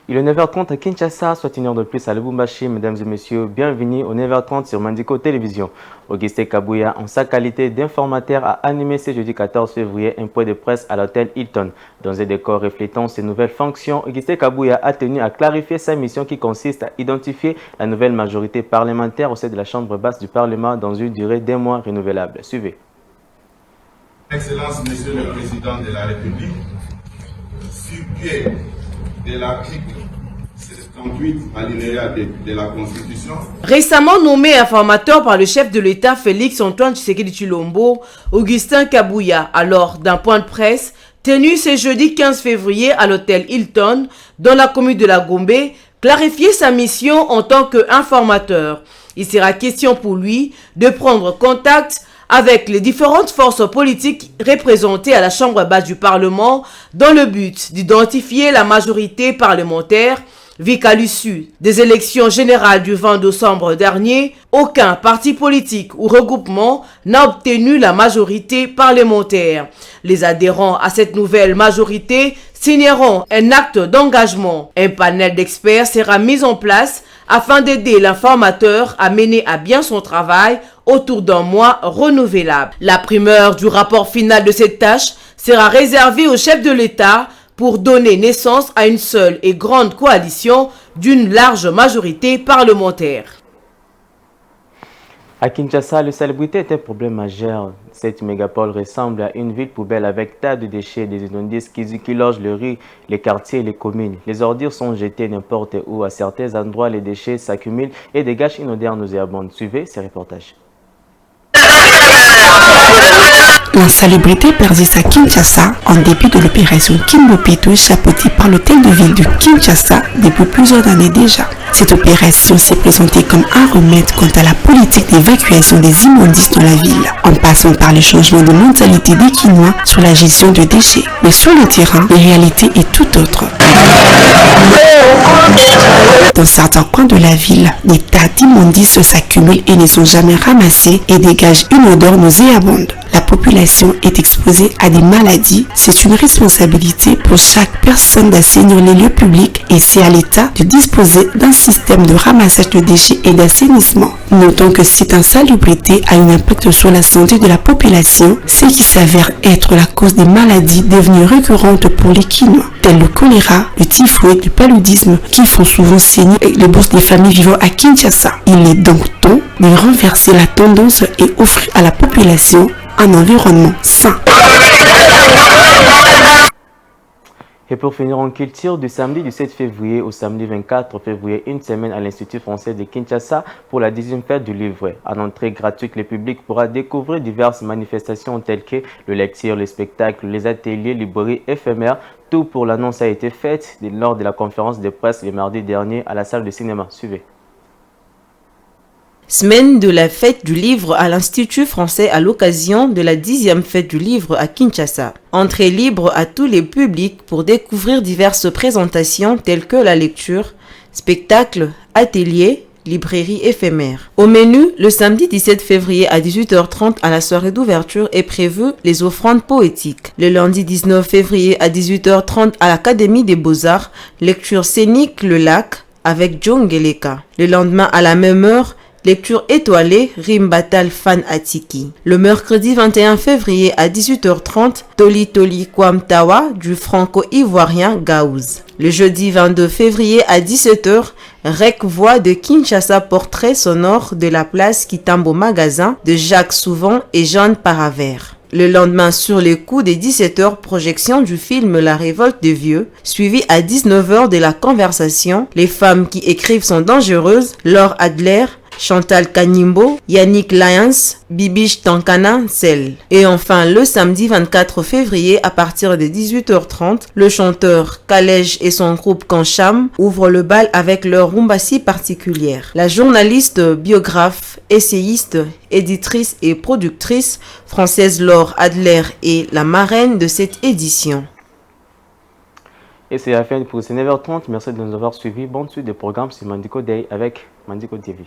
Il est 9h30 à Kinshasa, soit une heure de plus à Lubumbashi. Mesdames et messieurs, bienvenue au 9h30 sur Mandiko Télévision. Augustin Kabouya, en sa qualité d'informateur, a animé ce jeudi 14 février un point de presse à l'hôtel Hilton. Dans un décor reflétant ses nouvelles fonctions, Augustin Kabouya a tenu à clarifier sa mission qui consiste à identifier la nouvelle majorité parlementaire au sein de la Chambre basse du Parlement dans une durée d'1 mois renouvelable. Suivez. Excellence, Monsieur le Président de la République, sur pied de l'article 78 alinéa de la Constitution. Récemment nommé informateur par le chef de l'État Félix-Antoine Tshisekedi Tshilombo, Augustin Kabouya, alors d'un point de presse, tenu ce jeudi 15 février à l'hôtel Hilton, dans la commune de la Gombe, clarifier sa mission en tant qu'informateur. Il sera question pour lui de prendre contact avec les différentes forces politiques représentées à la Chambre basse du Parlement dans le but d'identifier la majorité parlementaire, vu qu'à l'issue des élections générales du 20 décembre dernier, aucun parti politique ou regroupement n'a obtenu la majorité parlementaire. Les adhérents à cette nouvelle majorité signeront un acte d'engagement. Un panel d'experts sera mis en place afin d'aider l'informateur à mener à bien son travail autour d'un mois renouvelable. La primeur du rapport final de cette tâche sera réservée au chef de l'État pour donner naissance à une seule et grande coalition d'une large majorité parlementaire. À Kinshasa, l'insalubrité est un problème majeur. Cette mégapole ressemble à une ville poubelle avec tas de déchets, des immondices qui logent les rues, les quartiers et les communes. Les ordures sont jetées n'importe où. À certains endroits, les déchets s'accumulent et dégagent une odeur nauséabonde. Suivez ces reportages. L'insalubrité persiste à Kinshasa en dépit de l'opération Kimbopitou chapeautée par l'hôtel de ville de Kinshasa depuis plusieurs années déjà. Cette opération s'est présentée comme un remède quant à la politique d'évacuation des immondices dans la ville, en passant par le changement de mentalité des Kinois sur la gestion de déchets. Mais sur le terrain, la réalité est tout autre. Dans certains coins de la ville, des tas d'immondices s'accumulent et ne sont jamais ramassés et dégagent une odeur nauséabonde. La population est exposée à des maladies. C'est une responsabilité pour chaque personne d'assainir les lieux publics et c'est à l'État de disposer d'un système de ramassage de déchets et d'assainissement. Notons que cette insalubrité a un impact sur la santé de la population, ce qui s'avère être la cause des maladies devenues récurrentes pour les Kinois, telles le choléra, le typhoïde, le paludisme, qui font souvent saigner les bourses des familles vivant à Kinshasa. Il est donc temps de renverser la tendance et offrir à la population un environnement sain. Et pour finir en culture, du samedi 17 février au samedi 24 février, une semaine à l'Institut français de Kinshasa pour la 10e fête du livre. À l'entrée gratuite, le public pourra découvrir diverses manifestations telles que le lecture, les spectacles, les ateliers, librairies éphémères. Tout pour l'annonce a été faite lors de la conférence de presse le mardi dernier à la salle de cinéma. Suivez. Semaine de la fête du livre à l'Institut français à l'occasion de la 10e fête du livre à Kinshasa. Entrée libre à tous les publics pour découvrir diverses présentations telles que la lecture, spectacles, ateliers, librairies éphémères. Au menu, le samedi 17 février à 18h30 à la soirée d'ouverture est prévu les offrandes poétiques. Le lundi 19 février à 18h30 à l'Académie des Beaux-Arts, lecture scénique Le Lac avec John Geleka. Le lendemain à la même heure, lecture étoilée, Rime Batal Fan Atiki. Le mercredi 21 février à 18h30, Toli Toli Kwamtawa du franco-ivoirien Gaouz. Le jeudi 22 février à 17h, Rec Voix de Kinshasa portrait sonore de la place Kitambo Magasin de Jacques Souvent et Jeanne Paravert. Le lendemain, sur les coups des 17h, projection du film La Révolte des Vieux, suivi à 19h de la conversation Les femmes qui écrivent sont dangereuses, Laure Adler, Chantal Kanimbo, Yannick Lyons, Bibiche Tankana, Sel. Et enfin, le samedi 24 février, à partir de 18h30, le chanteur Kalej et son groupe Kancham ouvrent le bal avec leur rumba si particulière. La journaliste, biographe, essayiste, éditrice et productrice française Laure Adler est la marraine de cette édition. Et c'est la fin pour ce 9h30. Merci de nous avoir suivis. Bonne suite des programmes sur Mandiko Day avec Mandiko TV.